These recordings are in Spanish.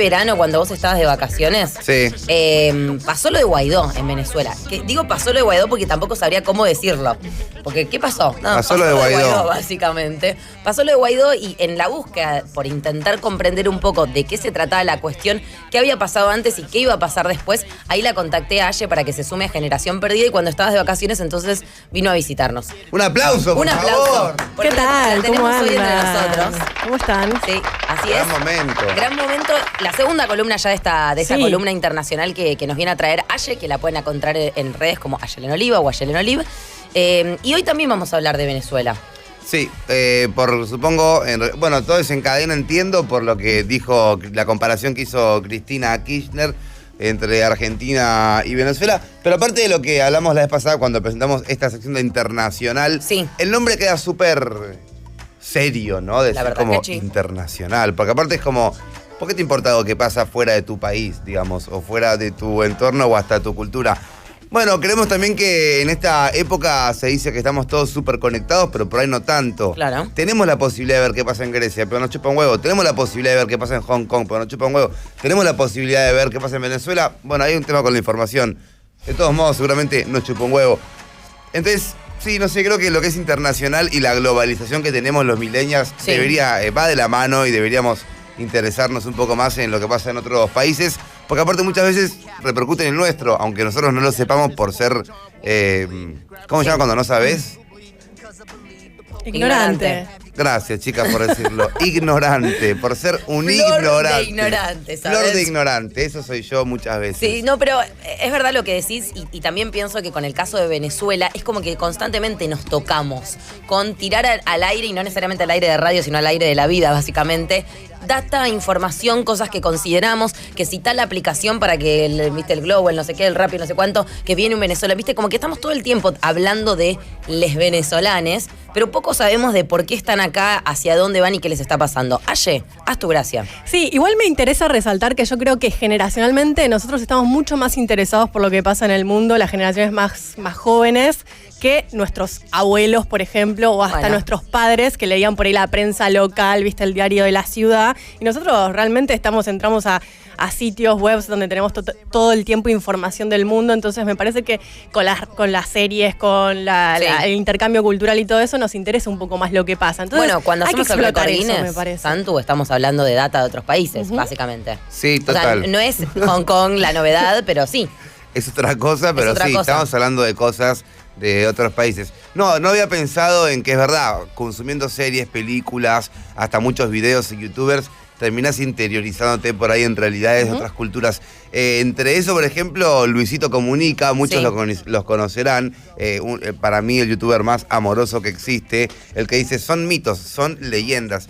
verano, cuando vos estabas de vacaciones, Sí. pasó lo de Guaidó en Venezuela. Digo pasó lo de Guaidó porque tampoco sabría cómo decirlo. Porque, ¿qué pasó? No, Pasó lo de Guaidó. básicamente. Pasó lo de Guaidó y en la búsqueda por intentar comprender un poco de qué se trataba la cuestión, qué había pasado antes y qué iba a pasar después, ahí la contacté a Aye para que se sume a Generación Perdida y cuando estabas de vacaciones entonces vino a visitarnos. Un aplauso, por Un aplauso. favor. Porque ¿Qué tal? la tenemos ¿Cómo hoy entre andan? nosotros. ¿Cómo están? Sí, así Gran es. momento. Gran momento. La segunda columna ya de esta Sí. columna internacional que nos viene a traer Aye, que la pueden encontrar en redes como Ayelen Oliva o Ayelen Oliva. Y hoy también vamos a hablar de Venezuela. Sí, supongo, bueno, todo desencadena, entiendo, por lo que dijo, la comparación que hizo Cristina Kirchner entre Argentina y Venezuela. Pero aparte de lo que hablamos la vez pasada cuando presentamos esta sección de internacional, Sí. el nombre queda súper serio, ¿no? De La ser verdad como que sí. internacional. Porque aparte es como, ¿por qué te importa algo que pasa fuera de tu país, digamos, o fuera de tu entorno o hasta tu cultura? Bueno, creemos también que en esta época se dice que estamos todos súper conectados, pero por ahí no tanto. Claro. Tenemos la posibilidad de ver qué pasa en Grecia, pero no chupa un huevo. Tenemos la posibilidad de ver qué pasa en Hong Kong, pero no chupa un huevo. Tenemos la posibilidad de ver qué pasa en Venezuela. Bueno, hay un tema con la información. De todos modos, seguramente no chupa un huevo. Entonces, sí, no sé, creo que lo que es internacional y la globalización que tenemos los millennials Sí. va de la mano y deberíamos interesarnos un poco más en lo que pasa en otros países, porque aparte muchas veces repercute en el nuestro, aunque nosotros no lo sepamos por ser, ¿cómo se llama cuando no sabes? Ignorante. Gracias, chicas, por decirlo. Ignorante, por ser un Flor ignorante. de ignorante, ¿sabes? Flor de ignorante, eso soy yo muchas veces. Sí, no, pero es verdad lo que decís y también pienso que con el caso de Venezuela es como que constantemente nos tocamos con tirar al aire, y no necesariamente al aire de radio, sino al aire de la vida, básicamente, data, información, cosas que consideramos, que si tal aplicación para que, viste, el Globo, el no sé qué, el Rappi, no sé cuánto, que viene un Venezuela, viste, como que estamos todo el tiempo hablando de les venezolanes, pero poco sabemos de por qué están acá, hacia dónde van y qué les está pasando. Aye, haz tu gracia. Sí, igual me interesa resaltar que yo creo que generacionalmente nosotros estamos mucho más interesados por lo que pasa en el mundo, las generaciones más jóvenes, que nuestros abuelos, por ejemplo, o hasta nuestros padres que leían por ahí la prensa local, viste, el diario de la ciudad. Y nosotros realmente entramos a sitios web donde tenemos todo el tiempo información del mundo. Entonces me parece que con las series, con el intercambio cultural y todo eso, nos interesa un poco más lo que pasa. Entonces, bueno, cuando hay que hacemos el explotar récord eso, me Guinness, parece. Santu, estamos hablando de data de otros países, básicamente. Sí, O sea, total. no es Hong Kong la novedad, pero sí. Es otra cosa, pero otra sí, cosa. estamos hablando de cosas de otros países. No había pensado en que es verdad, consumiendo series, películas, hasta muchos videos y youtubers, terminás interiorizándote por ahí en realidades de otras culturas. Entre eso, por ejemplo, Luisito Comunica, muchos los conocerán, para mí el youtuber más amoroso que existe, el que dice, son mitos, son leyendas.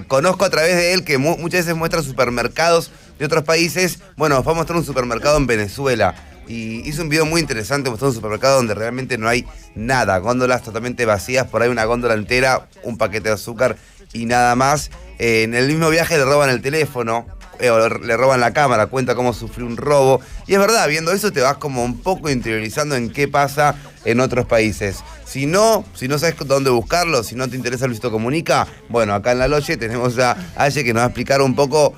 Conozco a través de él que muchas veces muestra supermercados de otros países. Bueno, fue a mostrar un supermercado en Venezuela. Y hizo un video muy interesante mostrando un supermercado donde realmente no hay nada. Góndolas totalmente vacías, por ahí una góndola entera, un paquete de azúcar y nada más. En el mismo viaje le roban el teléfono, o le roban la cámara, cuenta cómo sufrió un robo. Y es verdad, viendo eso te vas como un poco interiorizando en qué pasa en otros países. Si no sabes dónde buscarlo, si no te interesa Luisito Comunica, bueno, acá en La Loche tenemos a Aye que nos va a explicar un poco.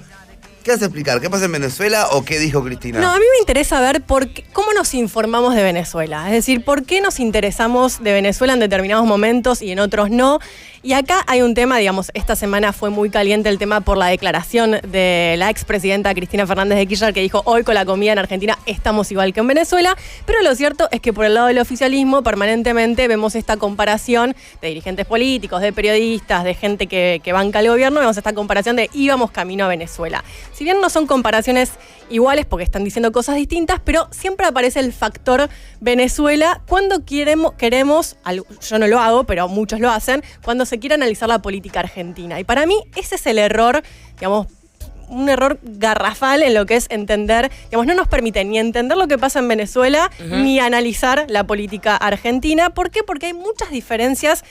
¿Qué vas a explicar? ¿Qué pasa en Venezuela o qué dijo Cristina? No, a mí me interesa ver cómo nos informamos de Venezuela. Es decir, por qué nos interesamos de Venezuela en determinados momentos y en otros no. Y acá hay un tema, digamos, esta semana fue muy caliente el tema por la declaración de la expresidenta Cristina Fernández de Kirchner, que dijo, hoy con la comida en Argentina estamos igual que en Venezuela. Pero lo cierto es que por el lado del oficialismo permanentemente vemos esta comparación de dirigentes políticos, de periodistas, de gente que banca el gobierno, vemos esta comparación de íbamos camino a Venezuela. Si bien no son comparaciones iguales porque están diciendo cosas distintas, pero siempre aparece el factor Venezuela cuando queremos, yo no lo hago, pero muchos lo hacen, cuando se quiere analizar la política argentina. Y para mí ese es el error, digamos, un error garrafal en lo que es entender, digamos, no nos permite ni entender lo que pasa en Venezuela, ni analizar la política argentina. ¿Por qué? Porque hay muchas diferencias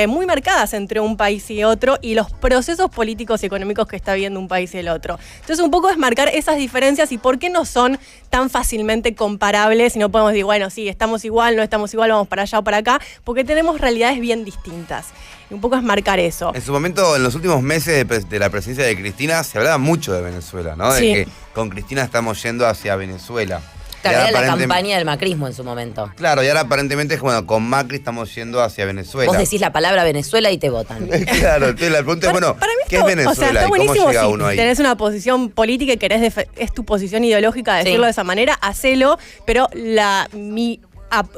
muy marcadas entre un país y otro y los procesos políticos y económicos que está viviendo un país y el otro. Entonces, un poco es marcar esas diferencias y por qué no son tan fácilmente comparables y no podemos decir, bueno, sí, estamos igual, no estamos igual, vamos para allá o para acá, porque tenemos realidades bien distintas. Y un poco es marcar eso. En su momento, en los últimos meses de la presidencia de Cristina, se hablaba mucho mucho de Venezuela, ¿no? Sí. De que con Cristina estamos yendo hacia Venezuela. Claro, Y ahora era la aparentemente- campaña del macrismo en su momento. Claro, y ahora aparentemente es bueno, con Macri estamos yendo hacia Venezuela. Vos decís la palabra Venezuela y te votan. Claro, entonces la pregunta es, bueno, Para mí ¿qué está, es Venezuela o sea, está y cómo buenísimo llega si uno ahí? tenés una posición política y querés es tu posición ideológica decirlo Sí. de esa manera, hacelo, pero mi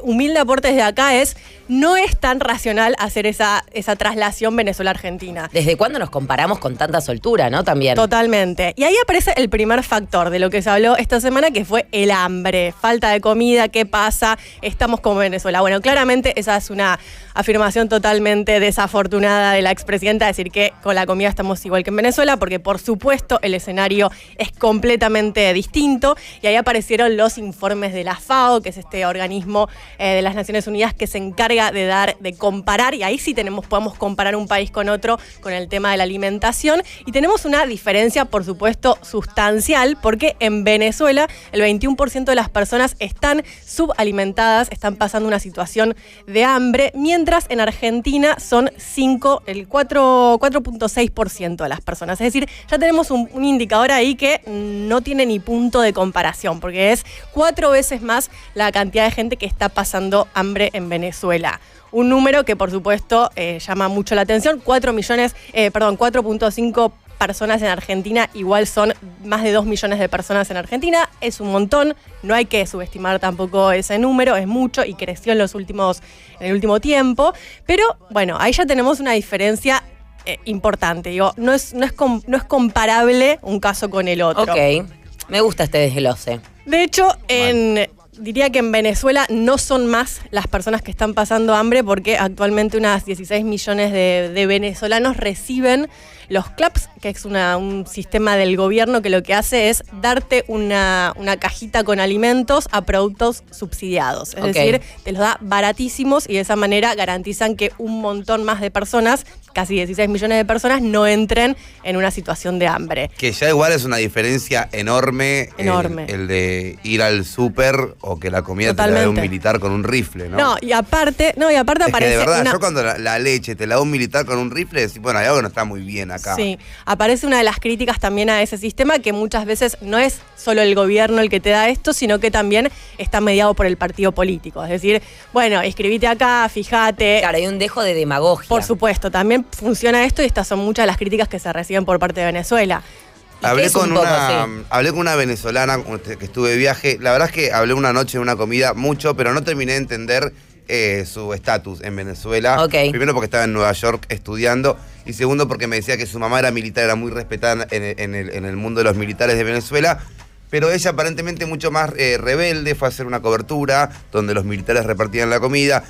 humilde aporte desde acá es no es tan racional hacer esa traslación Venezuela-Argentina. ¿Desde cuándo nos comparamos con tanta soltura, no? También. Totalmente. Y ahí aparece el primer factor de lo que se habló esta semana, que fue el hambre, falta de comida, ¿qué pasa? Estamos como Venezuela. Bueno, claramente esa es una afirmación totalmente desafortunada de la expresidenta, decir que con la comida estamos igual que en Venezuela, porque por supuesto el escenario es completamente distinto. Y ahí aparecieron los informes de la FAO, que es este organismo de las Naciones Unidas que se encarga de comparar, y ahí sí podemos comparar un país con otro con el tema de la alimentación, y tenemos una diferencia, por supuesto, sustancial, porque en Venezuela el 21% de las personas están subalimentadas, están pasando una situación de hambre, mientras en Argentina son el 4.6% de las personas. Es decir, ya tenemos un indicador ahí que no tiene ni punto de comparación, porque es 4 veces más la cantidad de gente que está pasando hambre en Venezuela. Un número que, por supuesto, llama mucho la atención. 4.5 personas en Argentina, igual son más de 2 millones de personas en Argentina. Es un montón, no hay que subestimar tampoco ese número, es mucho y creció en el último tiempo. Pero, bueno, ahí ya tenemos una diferencia importante. Digo, no es comparable un caso con el otro. Ok, me gusta este desglose. De hecho, diría que en Venezuela no son más las personas que están pasando hambre, porque actualmente unas 16 millones de venezolanos reciben los CLAPS, que es un sistema del gobierno que lo que hace es darte una cajita con alimentos a productos subsidiados. Es decir, te los da baratísimos y de esa manera garantizan que un montón más de personas, casi 16 millones de personas, no entren en una situación de hambre. Que ya igual es una diferencia enorme. Enorme. El de ir al súper o que la comida te la dé un militar con un rifle, ¿no? No, y aparte Es que aparece de verdad, yo cuando la leche te la da un militar con un rifle, decís, bueno, hay algo que no está muy bien acá. Sí, aparece una de las críticas también a ese sistema, que muchas veces no es solo el gobierno el que te da esto, sino que también está mediado por el partido político. Es decir, bueno, inscribite acá, fíjate. Claro, hay un dejo de demagogia. Por supuesto, también funciona esto y estas son muchas de las críticas que se reciben por parte de Venezuela. Hablé con una venezolana que estuve de viaje. La verdad es que hablé una noche en una comida mucho, pero no terminé de entender su estatus en Venezuela. Okay. Primero porque estaba en Nueva York estudiando, y segundo porque me decía que su mamá era militar, era muy respetada en el mundo de los militares de Venezuela. Pero ella aparentemente mucho más rebelde, fue a hacer una cobertura donde los militares repartían la comida,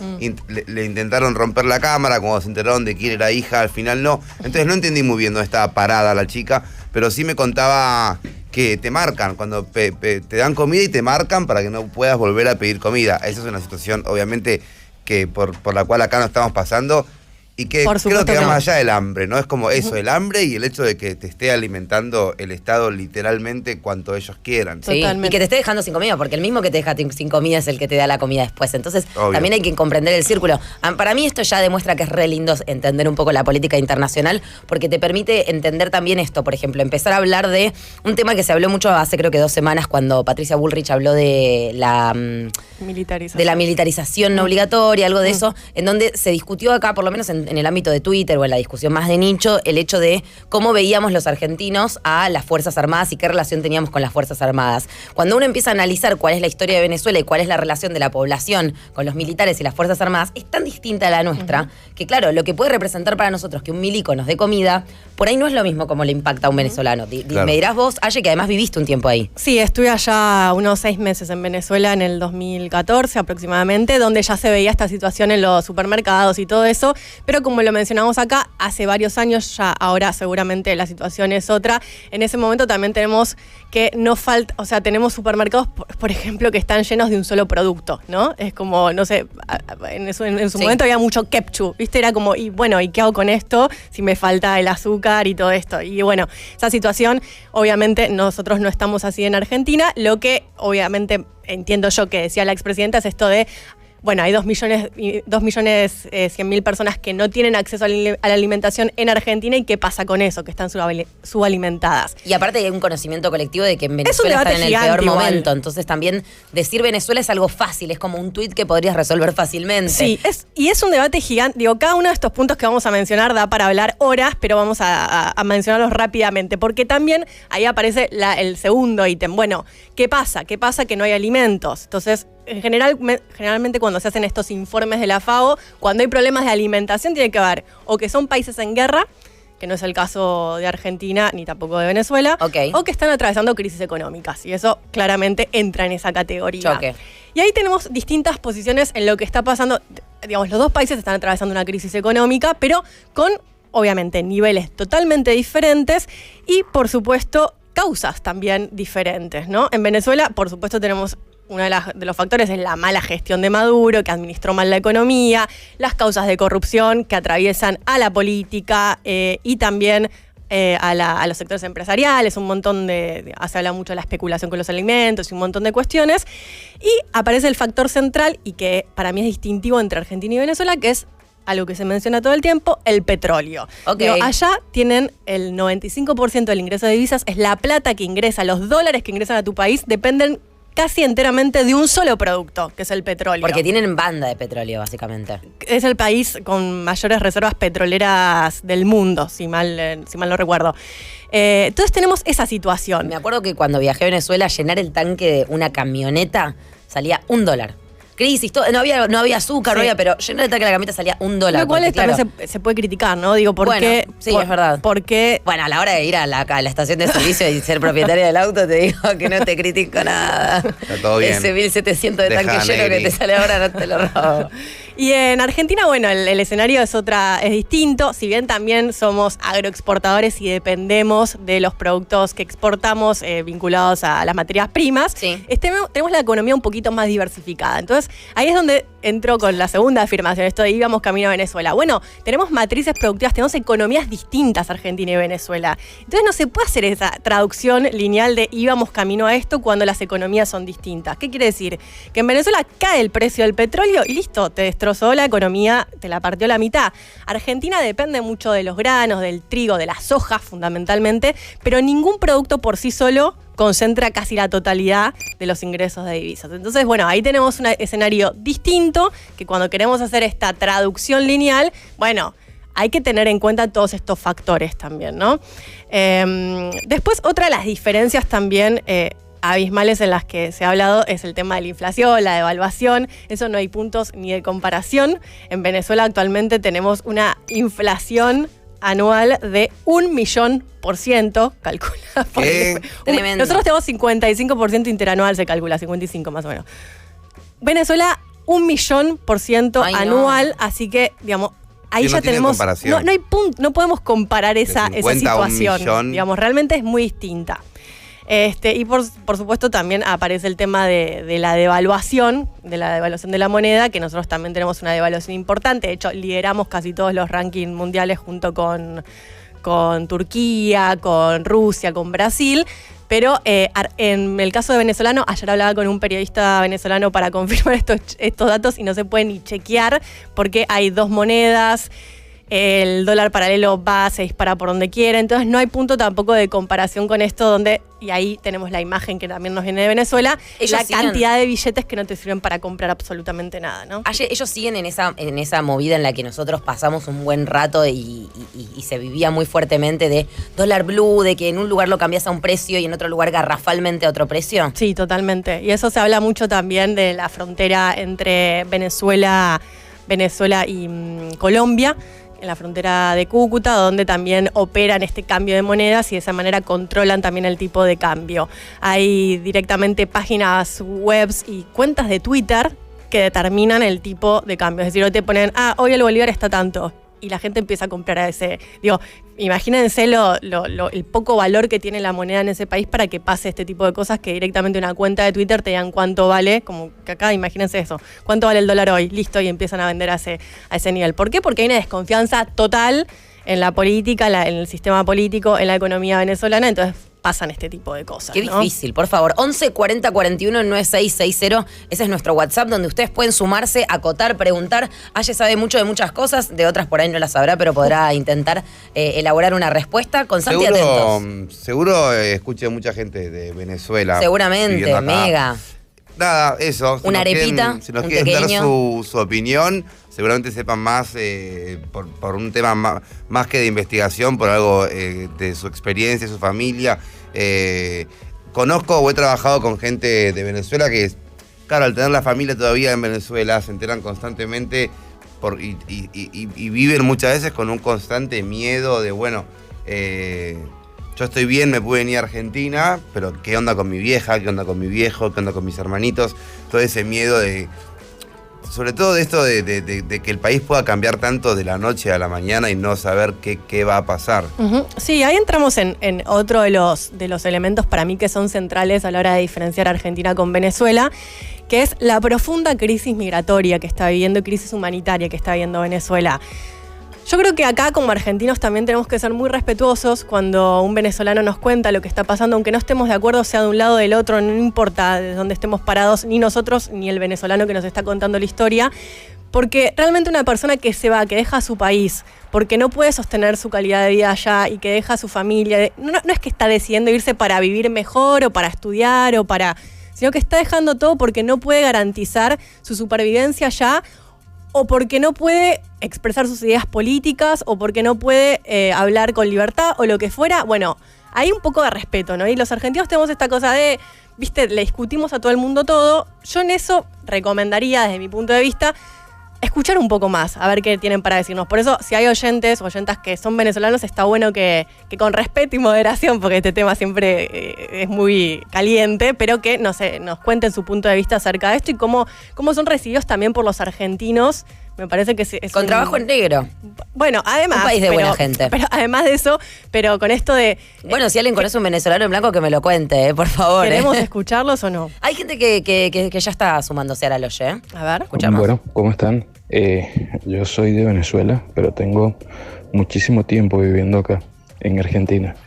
le intentaron romper la cámara, cuando se enteraron de quién era hija, al final no. Entonces no entendí muy bien dónde estaba parada la chica, pero sí me contaba que te marcan, cuando te dan comida y te marcan para que no puedas volver a pedir comida. Esa es una situación, obviamente, que por la cual acá no estamos pasando. Y que creo que va más allá del hambre, ¿no? Es como eso, el hambre y el hecho de que te esté alimentando el Estado literalmente cuanto ellos quieran. Sí, y que te esté dejando sin comida, porque el mismo que te deja sin comida es el que te da la comida después. Entonces, también hay que comprender el círculo. Para mí esto ya demuestra que es re lindo entender un poco la política internacional, porque te permite entender también esto. Por ejemplo, empezar a hablar de un tema que se habló mucho hace creo que 2 semanas, cuando Patricia Bullrich habló de la militarización no obligatoria, algo de eso, en donde se discutió acá, por lo menos en el ámbito de Twitter o en la discusión más de nicho, el hecho de cómo veíamos los argentinos a las Fuerzas Armadas y qué relación teníamos con las Fuerzas Armadas. Cuando uno empieza a analizar cuál es la historia de Venezuela y cuál es la relación de la población con los militares y las Fuerzas Armadas, es tan distinta a la nuestra, que claro, lo que puede representar para nosotros que un milico nos dé comida, por ahí no es lo mismo como le impacta a un venezolano. Me dirás vos, Aye, que además viviste un tiempo ahí. Sí, estuve allá unos 6 meses en Venezuela en el 2014 aproximadamente, donde ya se veía esta situación en los supermercados y todo eso, pero como lo mencionamos acá, hace varios años, ya ahora seguramente la situación es otra. En ese momento también tenemos que no falta, o sea, tenemos supermercados, por ejemplo, que están llenos de un solo producto, ¿no? Es como, no sé, en su momento había mucho ketchup, ¿viste? Era como, y bueno, ¿y qué hago con esto si me falta el azúcar y todo esto? Y bueno, esa situación, obviamente, nosotros no estamos así en Argentina. Lo que, obviamente, entiendo yo que decía la expresidenta es esto de, bueno, hay 2.100.000 personas que no tienen acceso a la alimentación en Argentina. ¿Y qué pasa con eso? Que están subalimentadas. Y aparte hay un conocimiento colectivo de que en Venezuela están en el peor momento. Entonces también decir Venezuela es algo fácil, es como un tuit que podrías resolver fácilmente. Sí, es un debate gigante. Digo, cada uno de estos puntos que vamos a mencionar da para hablar horas, pero vamos a mencionarlos rápidamente, porque también ahí aparece el segundo ítem. Bueno, ¿qué pasa? ¿Qué pasa que no hay alimentos? Entonces, generalmente cuando se hacen estos informes de la FAO, cuando hay problemas de alimentación tiene que ver o que son países en guerra, que no es el caso de Argentina ni tampoco de Venezuela, o que están atravesando crisis económicas, y eso claramente entra en esa categoría. Choque. Y ahí tenemos distintas posiciones en lo que está pasando. Digamos, los dos países están atravesando una crisis económica, pero con, obviamente, niveles totalmente diferentes y, por supuesto, causas también diferentes, ¿no? En Venezuela, por supuesto, tenemos uno de los factores es la mala gestión de Maduro, que administró mal la economía, las causas de corrupción que atraviesan a la política y también a los sectores empresariales, un montón se habla mucho de la especulación con los alimentos y un montón de cuestiones. Y aparece el factor central y que para mí es distintivo entre Argentina y Venezuela, que es algo que se menciona todo el tiempo, el petróleo. Digo, allá tienen el 95% del ingreso de divisas, es la plata que ingresa, los dólares que ingresan a tu país dependen casi enteramente de un solo producto, que es el petróleo. Porque tienen banda de petróleo, básicamente. Es el país con mayores reservas petroleras del mundo, si mal no recuerdo. Entonces tenemos esa situación. Me acuerdo que cuando viajé a Venezuela, llenar el tanque de una camioneta salía $1. Crisis, no había azúcar, sí. No había, pero llenar el tanque de la camioneta salía $1. Lo cual también se puede criticar, ¿no? Digo, ¿por qué? Sí, es verdad. Porque bueno, a la hora de ir a la estación de servicio y ser propietaria del auto, te digo que no te critico nada. Está todo bien. Ese 1.700 de tanque lleno que te sale ahora no te lo robo. Y en Argentina, bueno, el escenario es distinto. Si bien también somos agroexportadores y dependemos de los productos que exportamos vinculados a las materias primas, sí. Tenemos la economía un poquito más diversificada. Entonces, ahí es donde entro con la segunda afirmación, esto de íbamos camino a Venezuela. Bueno, tenemos matrices productivas, tenemos economías distintas, Argentina y Venezuela. Entonces no se puede hacer esa traducción lineal de íbamos camino a esto cuando las economías son distintas. ¿Qué quiere decir? Que en Venezuela cae el precio del petróleo y listo, te destrozó la economía, te la partió la mitad. Argentina depende mucho de los granos, del trigo, de la soja fundamentalmente, pero ningún producto por sí solo concentra casi la totalidad de los ingresos de divisas. Entonces, bueno, ahí tenemos un escenario distinto que cuando queremos hacer esta traducción lineal, bueno, hay que tener en cuenta todos estos factores también, ¿no? Después, otra de las diferencias también abismales en las que se ha hablado es el tema de la inflación, la devaluación. Eso no hay puntos ni de comparación. En Venezuela actualmente tenemos una inflación anual de 1.000.000%, calcula. ¿Qué? Tremendo. Nosotros tenemos 55% interanual, se calcula, 55 más o menos. Venezuela, 1.000.000% anual, no. Así que, digamos, ahí ya tenemos. No hay punto, no podemos comparar esa situación. Digamos, realmente es muy distinta. Y por supuesto también aparece el tema de la devaluación, de la moneda, que nosotros también tenemos una devaluación importante. De hecho, lideramos casi todos los rankings mundiales junto con Turquía, con Rusia, con Brasil. Pero en el caso de venezolano, ayer hablaba con un periodista venezolano para confirmar estos datos y no se puede ni chequear porque hay dos monedas. El dólar paralelo se dispara por donde quiera, entonces no hay punto tampoco de comparación con esto y ahí tenemos la imagen que también nos viene de Venezuela, cantidad de billetes que no te sirven para comprar absolutamente nada, ¿no? Ellos siguen en esa movida en la que nosotros pasamos un buen rato y se vivía muy fuertemente de dólar blue, de que en un lugar lo cambias a un precio y en otro lugar garrafalmente a otro precio. Sí, totalmente, y eso se habla mucho también de la frontera entre Venezuela y Colombia, en la frontera de Cúcuta, donde también operan este cambio de monedas y de esa manera controlan también el tipo de cambio. Hay directamente páginas web y cuentas de Twitter que determinan el tipo de cambio. Es decir, hoy te ponen, hoy el bolívar está tanto, y la gente empieza a comprar a ese. Digo, imagínense el poco valor que tiene la moneda en ese país para que pase este tipo de cosas, que directamente una cuenta de Twitter te digan cuánto vale, como que acá, imagínense eso, cuánto vale el dólar hoy, listo, y empiezan a vender a ese nivel. ¿Por qué? Porque hay una desconfianza total en la política, en el sistema político, en la economía venezolana, entonces pasan este tipo de cosas. Qué difícil, por favor. 11 40 41 9660. Ese es nuestro WhatsApp donde ustedes pueden sumarse, acotar, preguntar. Aye sabe mucho de muchas cosas, de otras por ahí no las sabrá, pero podrá intentar elaborar una respuesta. Con Santi atentos. Seguro escuché mucha gente de Venezuela. Seguramente, mega. Nada, eso. Una arepita, si nos un quieren dar pequeño. su opinión, seguramente sepan más por un tema más que de investigación, por algo de su experiencia, su familia. Conozco o he trabajado con gente de Venezuela que, claro, al tener la familia todavía en Venezuela, se enteran constantemente y viven muchas veces con un constante miedo de, bueno, yo estoy bien, me pude venir a Argentina, pero ¿qué onda con mi vieja? ¿Qué onda con mi viejo? ¿Qué onda con mis hermanitos? Todo ese miedo sobre todo de esto de que el país pueda cambiar tanto de la noche a la mañana y no saber qué va a pasar. Uh-huh. Sí, ahí entramos en otro de los elementos para mí que son centrales a la hora de diferenciar Argentina con Venezuela, que es la profunda crisis migratoria que está viviendo y crisis humanitaria que está viviendo Venezuela. Yo creo que acá como argentinos también tenemos que ser muy respetuosos cuando un venezolano nos cuenta lo que está pasando, aunque no estemos de acuerdo, sea de un lado o del otro, no importa de dónde estemos parados, ni nosotros ni el venezolano que nos está contando la historia, porque realmente una persona que se va, que deja su país, porque no puede sostener su calidad de vida allá y que deja a su familia, no es que está decidiendo irse para vivir mejor o para estudiar sino que está dejando todo porque no puede garantizar su supervivencia allá, o porque no puede expresar sus ideas políticas, o porque no puede hablar con libertad, o lo que fuera. Bueno, hay un poco de respeto, ¿no? Y los argentinos tenemos esta cosa de, viste, le discutimos a todo el mundo todo. Yo en eso recomendaría, desde mi punto de vista, escuchar un poco más, a ver qué tienen para decirnos. Por eso, si hay oyentes o oyentas que son venezolanos, está bueno que con respeto y moderación, porque este tema siempre es muy caliente, pero que nos cuenten su punto de vista acerca de esto y cómo son recibidos también por los argentinos. Me parece que es con trabajo en negro. Bueno, además. Un país de buena gente. Pero además de eso, pero con esto de. Bueno, si alguien conoce un venezolano en blanco, que me lo cuente, por favor. ¿Queremos escucharlos o no? Hay gente que ya está sumándose a la loya, ¿eh? A ver. Escuchamos. Bueno, ¿cómo están? Yo soy de Venezuela, pero tengo muchísimo tiempo viviendo acá, en Argentina.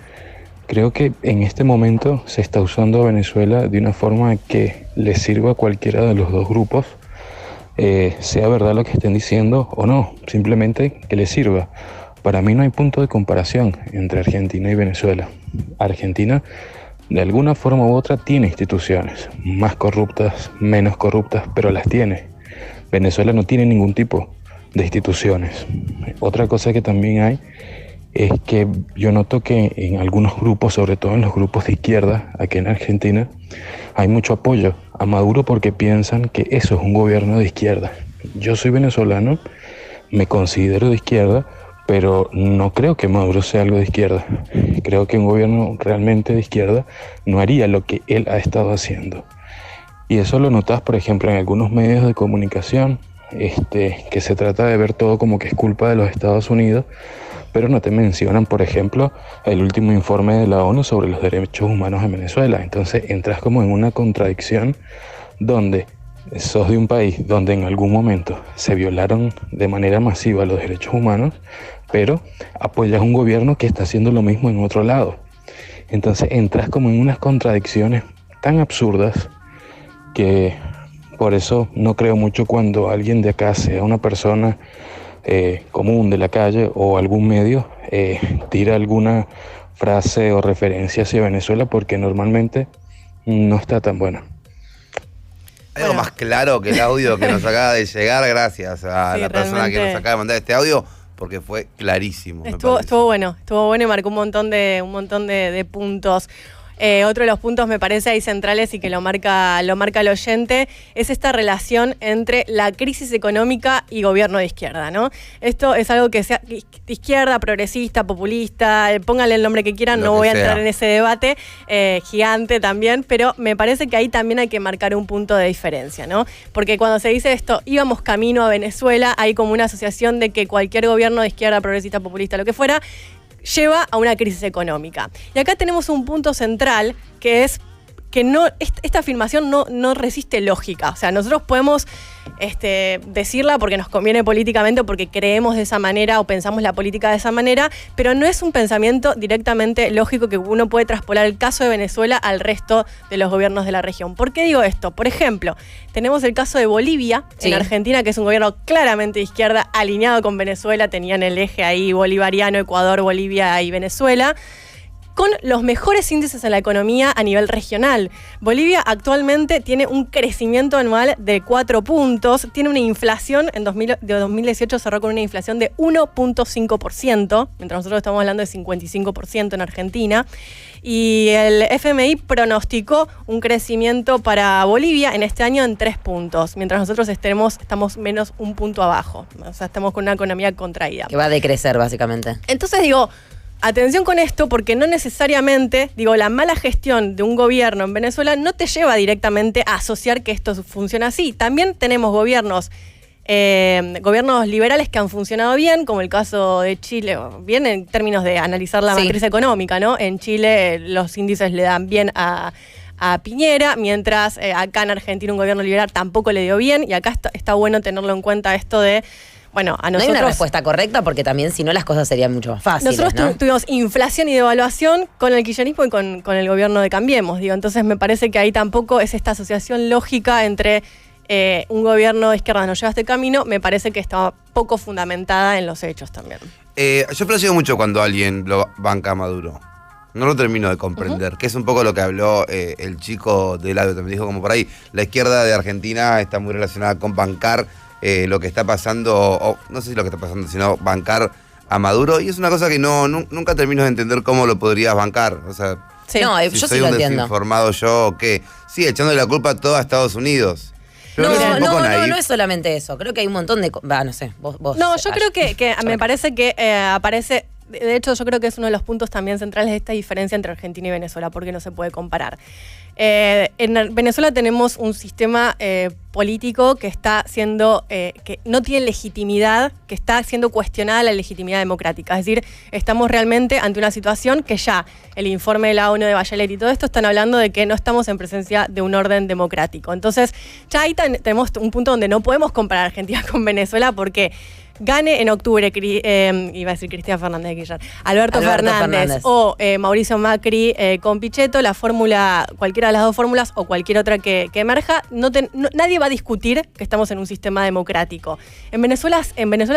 Creo que en este momento se está usando a Venezuela de una forma que le sirva a cualquiera de los dos grupos, sea verdad lo que estén diciendo o no, simplemente que le sirva. Para mí no hay punto de comparación entre Argentina y Venezuela. Argentina, de alguna forma u otra, tiene instituciones, más corruptas, menos corruptas, pero las tiene. Venezuela no tiene ningún tipo de instituciones. Otra cosa que también hay es que yo noto que en algunos grupos, sobre todo en los grupos de izquierda, aquí en Argentina, hay mucho apoyo a Maduro porque piensan que eso es un gobierno de izquierda. Yo soy venezolano, me considero de izquierda, pero no creo que Maduro sea algo de izquierda. Creo que un gobierno realmente de izquierda no haría lo que él ha estado haciendo. Y eso lo notas, por ejemplo, en algunos medios de comunicación, que se trata de ver todo como que es culpa de los Estados Unidos, pero no te mencionan, por ejemplo, el último informe de la ONU sobre los derechos humanos en Venezuela. Entonces entras como en una contradicción donde sos de un país donde en algún momento se violaron de manera masiva los derechos humanos, pero apoyas un gobierno que está haciendo lo mismo en otro lado. Entonces entras como en unas contradicciones tan absurdas que por eso no creo mucho cuando alguien de acá, sea una persona común de la calle o algún medio, tira alguna frase o referencia hacia Venezuela, porque normalmente no está tan buena. Algo más claro que el audio que nos acaba de llegar, gracias a la persona que nos acaba de mandar este audio, porque fue clarísimo. Estuvo bueno y marcó un montón de puntos. Otro de los puntos, me parece, ahí centrales y que lo marca el oyente, es esta relación entre la crisis económica y gobierno de izquierda, ¿no? Esto es algo que sea de izquierda, progresista, populista, pónganle el nombre que quieran, no voy a entrar en ese debate gigante también, pero me parece que ahí también hay que marcar un punto de diferencia, ¿no? Porque cuando se dice esto, íbamos camino a Venezuela, hay como una asociación de que cualquier gobierno de izquierda, progresista, populista, lo que fuera, lleva a una crisis económica. Y acá tenemos un punto central que es que no, esta afirmación no resiste lógica. O sea, nosotros podemos decirla porque nos conviene políticamente, porque creemos de esa manera o pensamos la política de esa manera, pero no es un pensamiento directamente lógico que uno puede traspolar el caso de Venezuela al resto de los gobiernos de la región. ¿Por qué digo esto? Por ejemplo, tenemos el caso de Bolivia, en Argentina, que es un gobierno claramente de izquierda, alineado con Venezuela, tenían el eje ahí bolivariano, Ecuador, Bolivia y Venezuela, con los mejores índices en la economía a nivel regional. Bolivia actualmente tiene un crecimiento anual de 4 puntos, tiene una inflación, de 2018 cerró con una inflación de 1.5%, mientras nosotros estamos hablando de 55% en Argentina, y el FMI pronosticó un crecimiento para Bolivia en este año en 3 puntos, mientras nosotros estamos menos un punto abajo, o sea, estamos con una economía contraída. Que va a decrecer, básicamente. Entonces digo, atención con esto, porque no necesariamente, la mala gestión de un gobierno en Venezuela no te lleva directamente a asociar que esto funciona así. También tenemos gobiernos liberales que han funcionado bien, como el caso de Chile, bien en términos de analizar la matriz económica, ¿no? En Chile los índices le dan bien a Piñera, mientras acá en Argentina un gobierno liberal tampoco le dio bien, y acá está bueno tenerlo en cuenta esto de... Bueno, a nosotros, no hay una respuesta correcta, porque también si no las cosas serían mucho más fáciles. Nosotros tuvimos inflación y devaluación con el kirchnerismo y con el gobierno de Cambiemos. Entonces me parece que ahí tampoco es esta asociación lógica entre un gobierno de izquierda nos lleva a este camino. Me parece que está poco fundamentada en los hechos también. Yo aprecio mucho cuando alguien lo banca a Maduro. No lo termino de comprender, que es un poco lo que habló el chico del audio. Me dijo como por ahí, la izquierda de Argentina está muy relacionada con bancar lo que está pasando, o no sé si lo que está pasando, sino bancar a Maduro, y es una cosa que nunca termino de entender cómo lo podrías bancar. O sea, sí. No, si yo soy sí lo un entiendo. desinformado yo, ¿qué? Sí, echándole la culpa a toda Estados Unidos. Pero No es solamente eso. Creo que hay un montón de... no sé, vos No, yo creo que me parece que aparece... De hecho, yo creo que es uno de los puntos también centrales de esta diferencia entre Argentina y Venezuela, porque no se puede comparar. En Venezuela tenemos un sistema político que está siendo, que no tiene legitimidad, que está siendo cuestionada la legitimidad democrática. Es decir, estamos realmente ante una situación que ya el informe de la ONU de Bachelet y todo esto están hablando de que no estamos en presencia de un orden democrático. Entonces, ya ahí tenemos un punto donde no podemos comparar Argentina con Venezuela, porque gane en octubre, iba a decir Cristina Fernández de Kirchner, Alberto Fernández o Mauricio Macri con Pichetto, la fórmula, cualquiera de las dos fórmulas o cualquier otra que emerja, nadie va a discutir que estamos en un sistema democrático. En Venezuela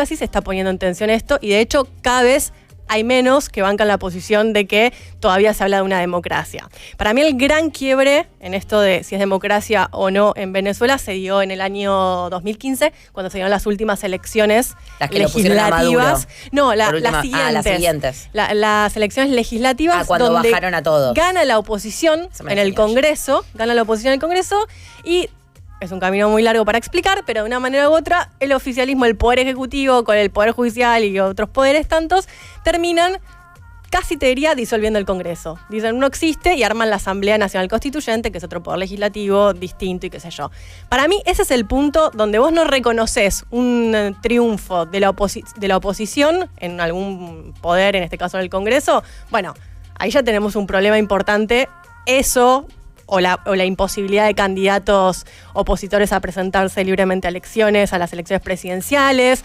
sí se está poniendo en tensión esto, y de hecho cada vez hay menos que bancan la posición de que todavía se habla de una democracia. Para mí el gran quiebre en esto de si es democracia o no en Venezuela se dio en el año 2015, cuando se dieron las últimas elecciones legislativas. No, las siguientes. Las elecciones legislativas, cuando donde bajaron a todos. Gana la oposición en el Congreso, y es un camino muy largo para explicar, pero de una manera u otra, el oficialismo, el Poder Ejecutivo, con el Poder Judicial y otros poderes tantos, terminan, casi te diría, disolviendo el Congreso. Dicen, no existe, y arman la Asamblea Nacional Constituyente, que es otro poder legislativo distinto y qué sé yo. Para mí, ese es el punto donde vos no reconoces un triunfo de la oposición en algún poder, en este caso en el Congreso. Bueno, ahí ya tenemos un problema importante. Eso... O la imposibilidad de candidatos opositores a presentarse libremente a las elecciones presidenciales,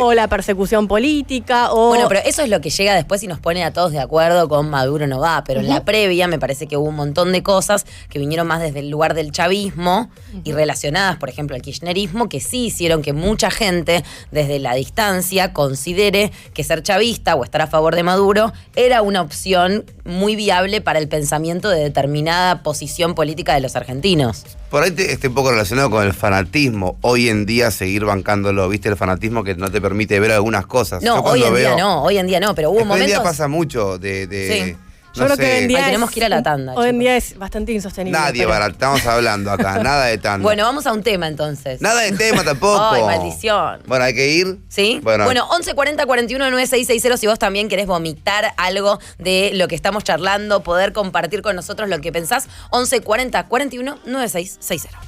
o la persecución política, o... Bueno, pero eso es lo que llega después y nos pone a todos de acuerdo con Maduro no va, pero en la previa me parece que hubo un montón de cosas que vinieron más desde el lugar del chavismo y relacionadas, por ejemplo, al kirchnerismo, que sí hicieron que mucha gente desde la distancia considere que ser chavista o estar a favor de Maduro era una opción muy viable para el pensamiento de determinada posición política de los argentinos. Por ahí esté un poco relacionado con el fanatismo. Hoy en día seguir bancándolo, ¿viste? El fanatismo que no te permite ver algunas cosas. No, hoy en día no, pero hubo momentos... Hoy en día pasa mucho Sí. Yo creo que hoy en día tenemos que ir a la tanda. Hoy en día es bastante insostenible. Nadie, estamos hablando acá, nada de tanda. Bueno, vamos a un tema entonces. Nada de tema tampoco. Ay, maldición. Bueno, hay que ir. ¿Sí? Bueno, 11 40 41 9660, si vos también querés vomitar algo de lo que estamos charlando, poder compartir con nosotros lo que pensás, 11 40 41 9660.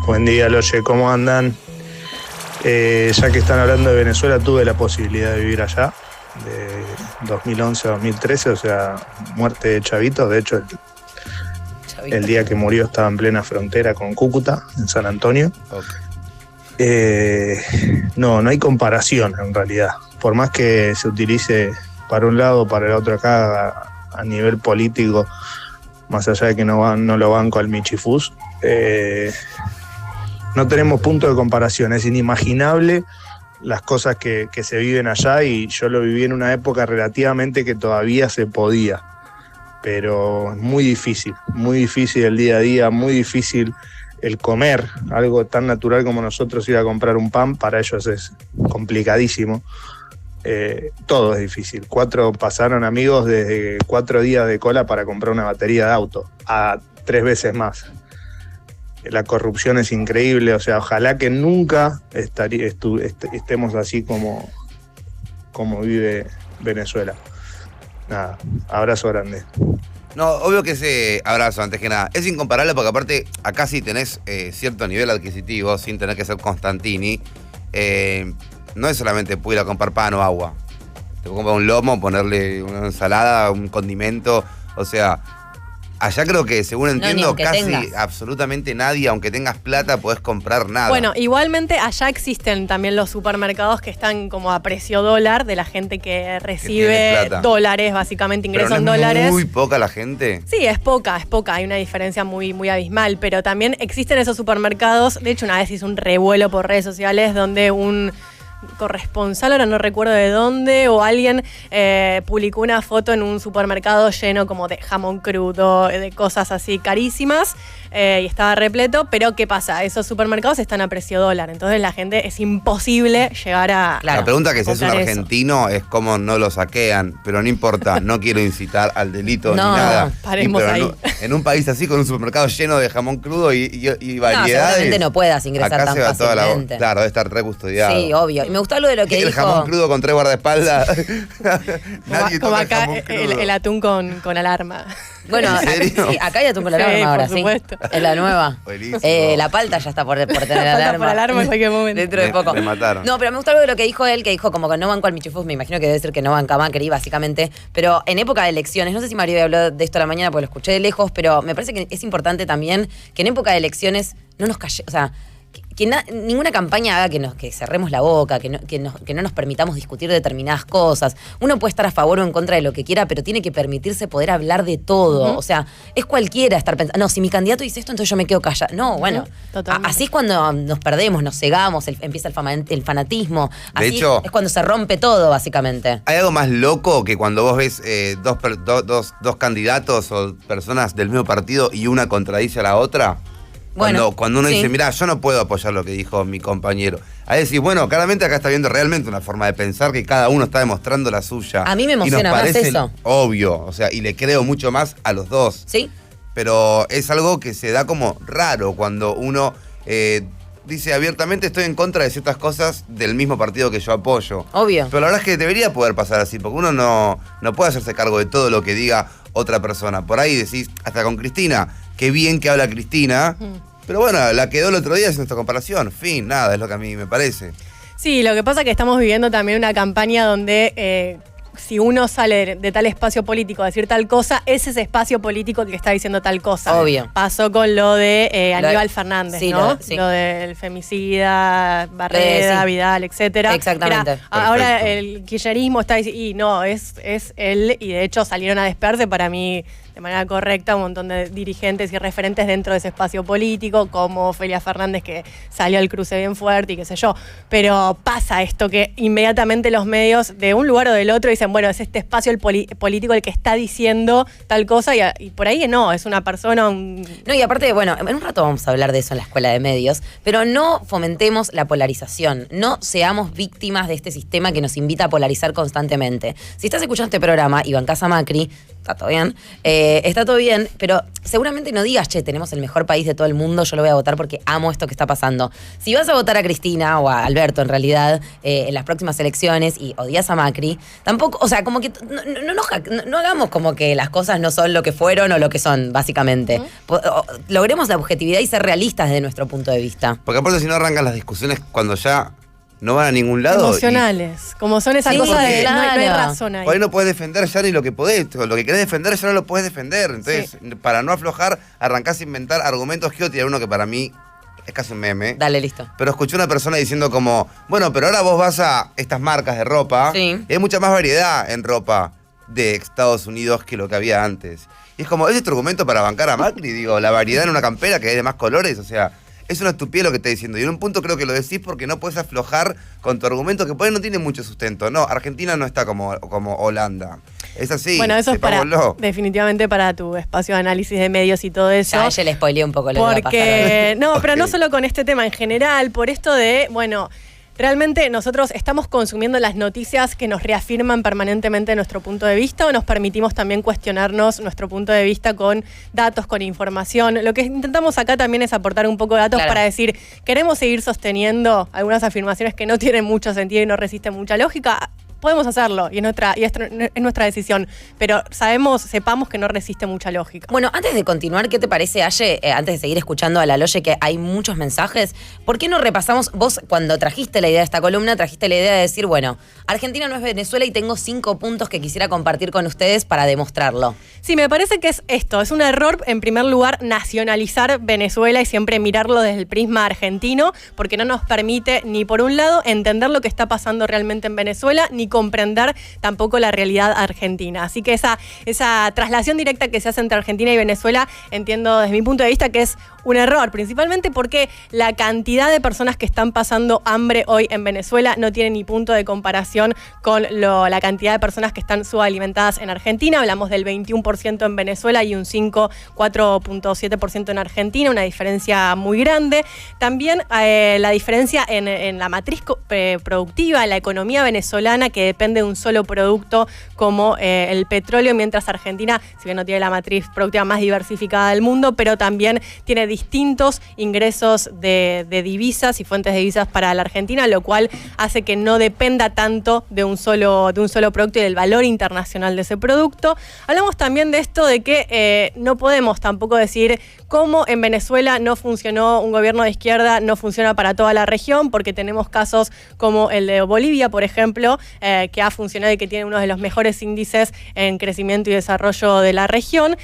Buen día, Loye, ¿cómo andan? Ya que están hablando de Venezuela, tuve la posibilidad de vivir allá, de 2011 a 2013, o sea, muerte de chavitos. De hecho, El día que murió estaba en plena frontera con Cúcuta, en San Antonio. No hay comparación en realidad. Por más que se utilice para un lado o para el otro acá a nivel político, más allá de que no lo banco al Michifús, no tenemos punto de comparación. Es inimaginable las cosas que se viven allá, y yo lo viví en una época relativamente que todavía se podía, pero es muy difícil el día a día, muy difícil el comer, algo tan natural como nosotros ir a comprar un pan, para ellos es complicadísimo. Todo es difícil. Pasaron amigos desde 4 días de cola para comprar una batería de auto, a 3 veces más. La corrupción es increíble, o sea, ojalá que nunca estemos así como vive Venezuela. Nada, abrazo grande. No, obvio que ese abrazo, antes que nada, es incomparable porque aparte acá sí tenés cierto nivel adquisitivo, sin tener que ser Constantini. No es solamente puedo ir a comprar pan o agua. Te puedo comprar un lomo, ponerle una ensalada, un condimento. O sea, allá creo que, según entiendo, casi tengas. Absolutamente nadie, aunque tengas plata, podés comprar nada. Bueno, igualmente allá existen también los supermercados que están como a precio dólar, de la gente que recibe dólares, básicamente ingresos en dólares. ¿Muy poca la gente? Sí, es poca. Hay una diferencia muy, muy abismal, pero también existen esos supermercados. De hecho, una vez hice un revuelo por redes sociales donde un corresponsal, ahora no recuerdo de dónde, o alguien publicó una foto en un supermercado lleno como de jamón crudo, de cosas así carísimas, y estaba repleto, pero ¿qué pasa? Esos supermercados están a precio dólar, entonces la gente es imposible llegar a... La pregunta que si es un comprar argentino es cómo no lo saquean, pero no importa, no quiero incitar al delito ni nada. Paremos pero ahí. En un país así, con un supermercado lleno de jamón crudo y variedades... No, seguramente no puedas ingresar acá tan se va fácilmente. claro, debe estar recustodiado. Sí, obvio. Y me gustó lo de lo que el dijo... jamón crudo con 3 guardaespaldas. Nadie como toca acá jamón crudo. el atún con alarma. Bueno, ¿En serio? sí, acá hay atún con la alarma ahora, por supuesto. sí. Es la nueva. Buenísimo. La palta ya está por tener alarma. Falta por alarma en cualquier momento. Dentro de poco. Me mataron. No, pero me gustó algo de lo que dijo él, que dijo como que no banco al Michifús, me imagino que debe decir que no banca a Macri, básicamente. Pero en época de elecciones, no sé si Mario habló de esto a la mañana porque lo escuché de lejos, pero me parece que es importante también que en época de elecciones no nos callemos, o sea, ninguna campaña haga que cerremos la boca, que no nos permitamos discutir determinadas cosas. Uno puede estar a favor o en contra de lo que quiera, pero tiene que permitirse poder hablar de todo. O sea, es cualquiera estar pensando, no, si mi candidato dice esto, entonces yo me quedo callada. No, bueno, así es cuando nos perdemos, nos cegamos, empieza el fanatismo. Así de hecho, es cuando se rompe todo, básicamente. ¿Hay algo más loco que cuando vos ves dos candidatos o personas del mismo partido y una contradice a la otra? Cuando uno dice, mirá, yo no puedo apoyar lo que dijo mi compañero. Ahí decís, bueno, claramente acá está viendo realmente una forma de pensar que cada uno está demostrando la suya. A mí me emociona más eso. Obvio, o sea, y le creo mucho más a los dos. Sí. Pero es algo que se da como raro cuando uno dice abiertamente estoy en contra de ciertas cosas del mismo partido que yo apoyo. Obvio. Pero la verdad es que debería poder pasar así, porque uno no puede hacerse cargo de todo lo que diga otra persona. Por ahí decís, hasta con Cristina, qué bien que habla Cristina, pero bueno, la quedó el otro día haciendo esta comparación. Fin, nada, es lo que a mí me parece. Sí, lo que pasa es que estamos viviendo también una campaña donde si uno sale de tal espacio político a decir tal cosa, es ese espacio político el que está diciendo tal cosa. Obvio. Pasó con lo de Aníbal Fernández, sí, ¿no? Sí. Lo del femicida, Barreda, sí. Vidal, etcétera. Exactamente. Ahora el kirchnerismo está diciendo, y no, es él, y de hecho salieron a despertarse para mí de manera correcta un montón de dirigentes y referentes dentro de ese espacio político, como Ofelia Fernández, que salió al cruce bien fuerte y qué sé yo. Pero pasa esto que inmediatamente los medios de un lugar o del otro dicen, bueno, es este espacio político el que está diciendo tal cosa, y por ahí no, es una persona... No, y aparte, bueno, en un rato vamos a hablar de eso en la Escuela de Medios, pero no fomentemos la polarización, no seamos víctimas de este sistema que nos invita a polarizar constantemente. Si estás escuchando este programa y bancás a Macri, está todo bien, pero seguramente no digas, che, tenemos el mejor país de todo el mundo, yo lo voy a votar porque amo esto que está pasando. Si vas a votar a Cristina o a Alberto, en realidad, en las próximas elecciones y odias a Macri, tampoco, o sea, como que no hagamos como que las cosas no son lo que fueron o lo que son, básicamente. Logremos la objetividad y ser realistas desde nuestro punto de vista. Porque aparte si no arrancan las discusiones cuando ya no van a ningún lado. Emocionales, como son esas cosas de no hay razón ahí. Por ahí no puedes defender ya ni lo que podés, lo que querés defender ya no lo podés defender. Entonces, para no aflojar, arrancás a inventar argumentos. Quiero tirar uno que para mí es casi un meme. Dale, listo. Pero escuché una persona diciendo como, bueno, pero ahora vos vas a estas marcas de ropa y hay mucha más variedad en ropa de Estados Unidos que lo que había antes. Y es como, ¿ese es tu argumento para bancar a Macri? Digo, la variedad en una campera que hay de más colores, o sea, es una estupidez lo que está diciendo. Y en un punto creo que lo decís porque no puedes aflojar con tu argumento que por ahí no tiene mucho sustento. No, Argentina no está como Holanda. Es así. Bueno, eso es definitivamente para tu espacio de análisis de medios y todo eso. Ya, ella le spoileé un poco lo que va a pasar. No, pero no solo con este tema en general, por esto de, bueno, realmente nosotros estamos consumiendo las noticias que nos reafirman permanentemente nuestro punto de vista o nos permitimos también cuestionarnos nuestro punto de vista con datos, con información. Lo que intentamos acá también es aportar un poco de datos para decir, queremos seguir sosteniendo algunas afirmaciones que no tienen mucho sentido y no resisten mucha lógica. Podemos hacerlo y es nuestra decisión, pero sepamos que no resiste mucha lógica. Bueno, antes de continuar, ¿qué te parece, Aye? Antes de seguir escuchando a la Loye, que hay muchos mensajes, ¿por qué no repasamos? Vos, cuando trajiste la idea de esta columna, trajiste la idea de decir, bueno, Argentina no es Venezuela y tengo 5 puntos que quisiera compartir con ustedes para demostrarlo. Sí, me parece que es esto. Es un error, en primer lugar, nacionalizar Venezuela y siempre mirarlo desde el prisma argentino, porque no nos permite, ni por un lado, entender lo que está pasando realmente en Venezuela, ni comprender tampoco la realidad argentina. Así que esa traslación directa que se hace entre Argentina y Venezuela, entiendo desde mi punto de vista que es un error, principalmente porque la cantidad de personas que están pasando hambre hoy en Venezuela no tiene ni punto de comparación con la cantidad de personas que están subalimentadas en Argentina. Hablamos del 21% en Venezuela y un 4.7% en Argentina, una diferencia muy grande. También la diferencia en la matriz productiva, en la economía venezolana, que depende de un solo producto como el petróleo, mientras Argentina, si bien no tiene la matriz productiva más diversificada del mundo, pero también tiene distintos ingresos de divisas y fuentes de divisas para la Argentina, lo cual hace que no dependa tanto de un solo producto y del valor internacional de ese producto. Hablamos también de esto de que no podemos tampoco decir cómo en Venezuela no funcionó un gobierno de izquierda, no funciona para toda la región, porque tenemos casos como el de Bolivia, por ejemplo, que ha funcionado y que tiene uno de los mejores índices en crecimiento y desarrollo de la región.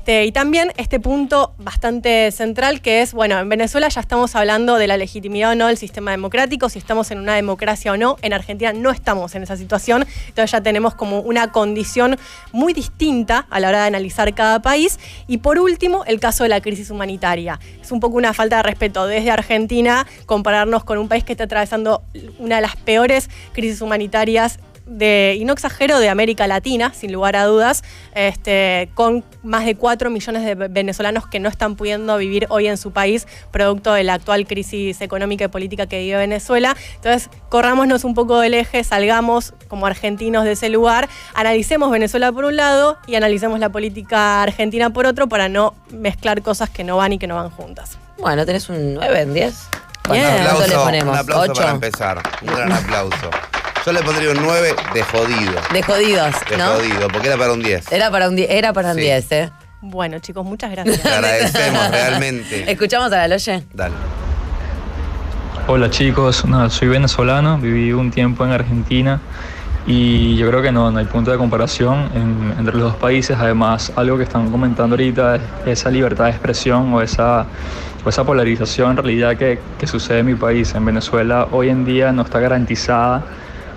Y también este punto bastante central que es, bueno, en Venezuela ya estamos hablando de la legitimidad o no del sistema democrático, si estamos en una democracia o no. En Argentina no estamos en esa situación, entonces ya tenemos como una condición muy distinta a la hora de analizar cada país. Y por último, el caso de la crisis humanitaria. Es un poco una falta de respeto desde Argentina compararnos con un país que está atravesando una de las peores crisis humanitarias y no exagero, de América Latina, sin lugar a dudas, con más de 4 millones de venezolanos que no están pudiendo vivir hoy en su país, producto de la actual crisis económica y política que vive Venezuela. Entonces, corrámonos un poco del eje, salgamos como argentinos de ese lugar, analicemos Venezuela por un lado y analicemos la política argentina por otro, para no mezclar cosas que no van y que no van juntas. Bueno, tenés un 9 en 10. Un aplauso, le ponemos? un aplauso 8. para empezar. Un gran aplauso. Yo le pondría un 9 de jodido. De jodidos, ¿no? De jodido, porque era para un 10. Era para un 10, ¿eh? Bueno, chicos, muchas gracias. Te agradecemos, realmente. ¿Escuchamos a la Loye? Dale. Hola chicos, soy venezolano, viví un tiempo en Argentina y yo creo que no hay punto de comparación entre los dos países. Además, algo que están comentando ahorita es esa libertad de expresión o esa polarización en realidad que sucede en mi país. En Venezuela hoy en día no está garantizada,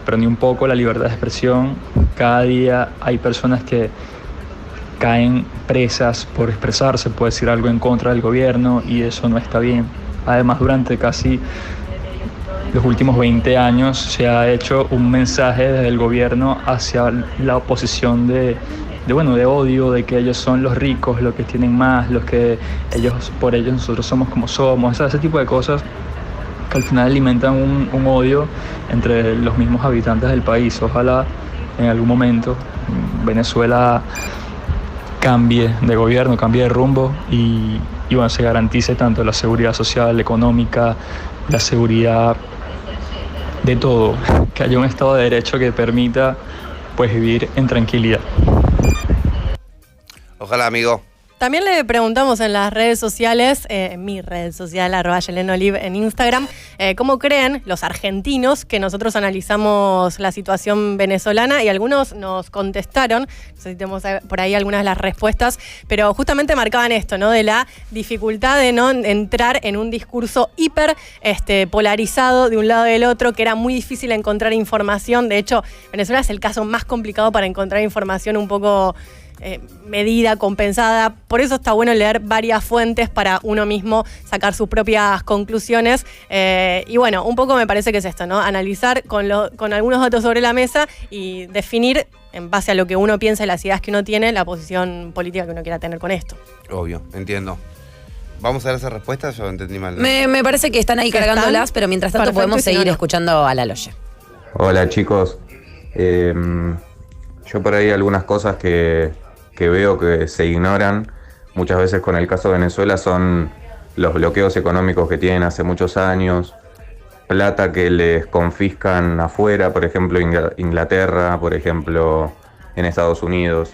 pero ni un poco, la libertad de expresión. Cada día hay personas que caen presas por expresarse, por decir algo en contra del gobierno, y eso no está bien. Además, durante casi los últimos 20 años se ha hecho un mensaje desde el gobierno hacia la oposición de odio, de que ellos son los ricos, los que tienen más, por ellos nosotros somos como somos, ese tipo de cosas que al final alimentan un odio entre los mismos habitantes del país. Ojalá en algún momento Venezuela cambie de gobierno, cambie de rumbo y bueno, se garantice tanto la seguridad social, económica, la seguridad de todo, que haya un Estado de Derecho que permita pues vivir en tranquilidad. Ojalá, amigo. También le preguntamos en las redes sociales, en mi red social, @YelenOlive en Instagram, cómo creen los argentinos que nosotros analizamos la situación venezolana, y algunos nos contestaron, no sé si tenemos por ahí algunas de las respuestas, pero justamente marcaban esto, ¿no? De la dificultad de no entrar en un discurso hiper polarizado de un lado y del otro, que era muy difícil encontrar información. De hecho, Venezuela es el caso más complicado para encontrar información un poco medida, compensada. Por eso está bueno leer varias fuentes para uno mismo sacar sus propias conclusiones. Y bueno, un poco me parece que es esto, ¿no? Analizar con algunos datos sobre la mesa y definir, en base a lo que uno piensa y las ideas que uno tiene, la posición política que uno quiera tener con esto. Obvio, entiendo. ¿Vamos a ver esas respuestas? Yo entendí mal. Me parece que están ahí cargándolas, pero mientras tanto Perfecto, podemos si no, seguir no. escuchando a la Loye. Hola chicos, yo por ahí algunas cosas que veo que se ignoran muchas veces con el caso de Venezuela son los bloqueos económicos que tienen hace muchos años, plata que les confiscan afuera, por ejemplo Inglaterra, por ejemplo en Estados Unidos.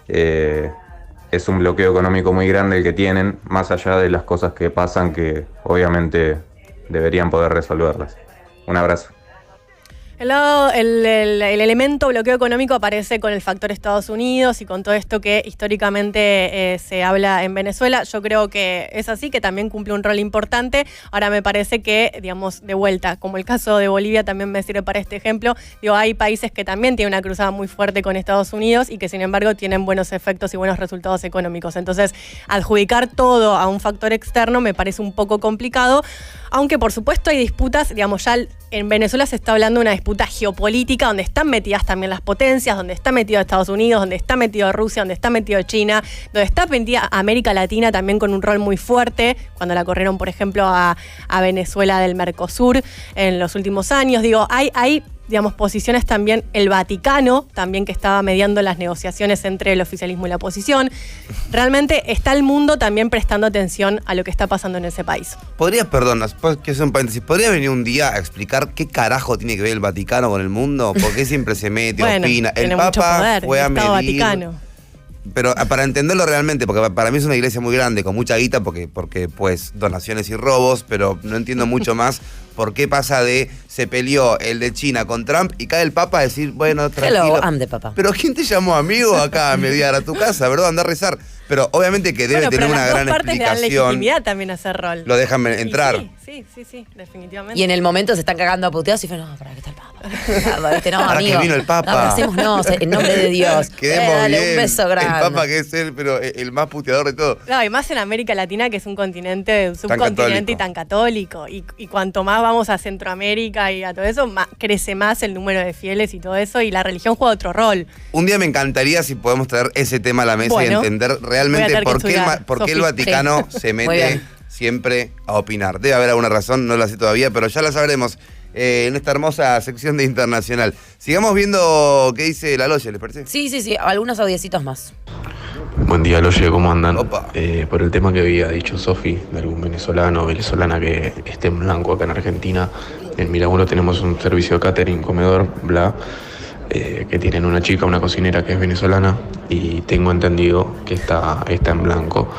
Es un bloqueo económico muy grande el que tienen, más allá de las cosas que pasan que obviamente deberían poder resolverlas. Un abrazo. El elemento bloqueo económico aparece con el factor Estados Unidos y con todo esto que históricamente se habla en Venezuela. Yo creo que es así, que también cumple un rol importante. Ahora me parece que, digamos, de vuelta, como el caso de Bolivia también me sirve para este ejemplo, digo, hay países que también tienen una cruzada muy fuerte con Estados Unidos y que sin embargo tienen buenos efectos y buenos resultados económicos. Entonces, adjudicar todo a un factor externo me parece un poco complicado, aunque por supuesto hay disputas, digamos, ya en Venezuela se está hablando de una disputa geopolítica donde están metidas también las potencias, donde está metido Estados Unidos, donde está metido Rusia, donde está metido China, donde está metida América Latina también con un rol muy fuerte, cuando la corrieron, por ejemplo, a Venezuela del Mercosur en los últimos años. Digo, hay digamos, posiciones también, el Vaticano también, que estaba mediando las negociaciones entre el oficialismo y la oposición. Realmente está el mundo también prestando atención a lo que está pasando en ese país. Que es un paréntesis, ¿podría venir un día a explicar qué carajo tiene que ver el Vaticano con el mundo? ¿Por qué siempre se mete, Bueno, opina? El tiene mucho Papa poder, fue el a Estado medir... Vaticano. Pero para entenderlo realmente, porque para mí es una iglesia muy grande, con mucha guita, porque pues donaciones y robos, pero no entiendo mucho más por qué pasa de se peleó el de China con Trump y cae el Papa a decir, bueno, tranquilo. Hello, I'm the Papa. Pero ¿quién te llamó amigo acá a mediar a tu casa, verdad? Anda a rezar. Pero obviamente que debe tener una gran las dos partes le dan explicación. legitimidad también a ese rol. Lo dejan entrar. Sí, definitivamente. Y en el momento se están cagando a puteados y fue, no, para que está el Papa. No, ¿Para amigo. qué vino el Papa? No, abracémonos, en nombre de Dios. Quedemos Dale bien. un beso grande. El Papa que es él, pero el más puteador de todo. No, y más en América Latina, que es un continente, un subcontinente católico. y tan católico. Y cuanto más vamos a Centroamérica y a todo eso, crece más el número de fieles y todo eso, y la religión juega otro rol. Un día me encantaría si podemos traer ese tema a la mesa y entender realmente por qué el Vaticano se mete siempre a opinar. Debe haber alguna razón, no la sé todavía, pero ya la sabremos en esta hermosa sección de Internacional. Sigamos viendo qué dice la Loye, ¿les parece? Sí, algunos audiecitos más. Buen día, Loye, ¿cómo andan? Opa. Por el tema que había dicho Sofi, de algún venezolano o venezolana que esté en blanco acá en Argentina, en Mirabuelo tenemos un servicio de catering, comedor, bla, que tienen una chica, una cocinera que es venezolana, y tengo entendido que está en blanco.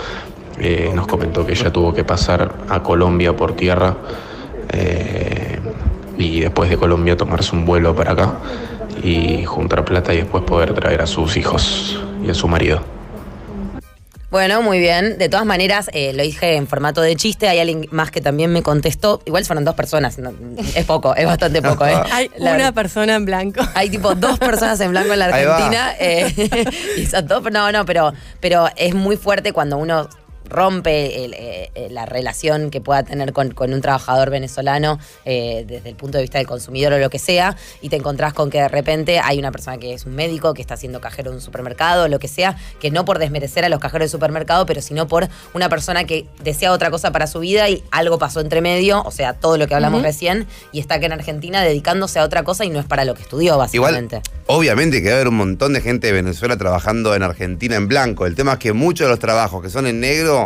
Nos comentó que ella tuvo que pasar a Colombia por tierra y después de Colombia tomarse un vuelo para acá y juntar plata y después poder traer a sus hijos y a su marido. Bueno, muy bien. De todas maneras, lo dije en formato de chiste. Hay alguien más que también me contestó. Igual fueron 2 personas. No, es poco, es bastante poco. Hay una persona en blanco. Hay tipo 2 personas en blanco en la Argentina. Y son dos, pero es muy fuerte cuando uno rompe la relación que pueda tener con un trabajador venezolano desde el punto de vista del consumidor o lo que sea, y te encontrás con que de repente hay una persona que es un médico, que está haciendo cajero en un supermercado o lo que sea, que no por desmerecer a los cajeros de supermercado, pero sino por una persona que desea otra cosa para su vida y algo pasó entre medio, o sea, todo lo que hablamos recién, y está acá en Argentina dedicándose a otra cosa y no es para lo que estudió, básicamente. Igual, obviamente que va a haber un montón de gente de Venezuela trabajando en Argentina en blanco. El tema es que muchos de los trabajos que son en negro,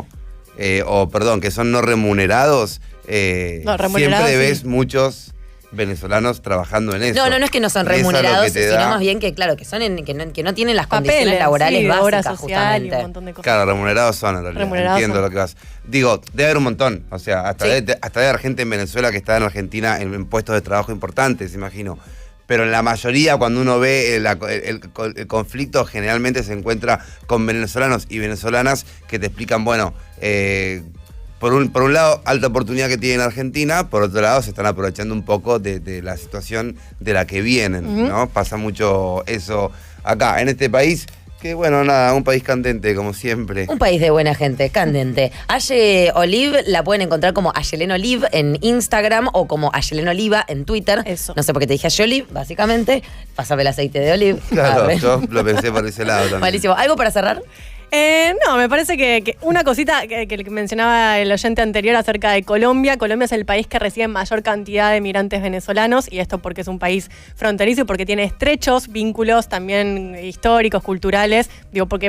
que son no remunerados, siempre ves muchos venezolanos trabajando en eso. No es que no son Y eso es lo remunerados, que te sino da- más bien que, claro, que son que no tienen las condiciones Papeles, laborales sí, de obra básicas, social y justamente. un montón de cosas. Claro, remunerados son en realidad. Remunerados Entiendo son. lo que vas. Digo, debe haber un montón. O sea, hasta, Sí. hasta debe haber gente en Venezuela que está en Argentina en puestos de trabajo importantes, imagino. Pero en la mayoría, cuando uno ve el conflicto, generalmente se encuentra con venezolanos y venezolanas que te explican, bueno, por un lado, alta oportunidad que tienen en Argentina, por otro lado, se están aprovechando un poco de la situación de la que vienen, ¿no? Pasa mucho eso acá, en este país, que bueno, nada, un país candente, como siempre. Un país de buena gente, candente. Aye Olive la pueden encontrar como Ayelen Olive en Instagram o como Ayelen Oliva en Twitter. Eso. No sé por qué te dije Aye Olive, básicamente. Pásame el aceite de olive. Claro, Arre. yo lo pensé por ese lado también. Malísimo. ¿Algo para cerrar? No, me parece que una cosita que mencionaba el oyente anterior acerca de Colombia. Colombia es el país que recibe mayor cantidad de migrantes venezolanos, y esto porque es un país fronterizo y porque tiene estrechos vínculos también históricos, culturales. Digo, porque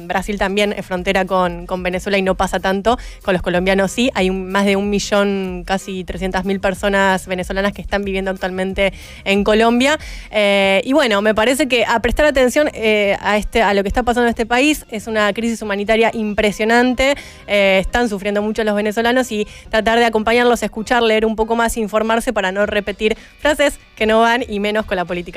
Brasil también es frontera con Venezuela y no pasa tanto. Con los colombianos sí. Hay más de 1 millón, casi 300.000 personas venezolanas que están viviendo actualmente en Colombia. Y bueno, me parece que a prestar atención a lo que está pasando en este país. Es una crisis humanitaria impresionante, están sufriendo mucho los venezolanos, y tratar de acompañarlos, escuchar, leer un poco más, informarse para no repetir frases que no van, y menos con la política.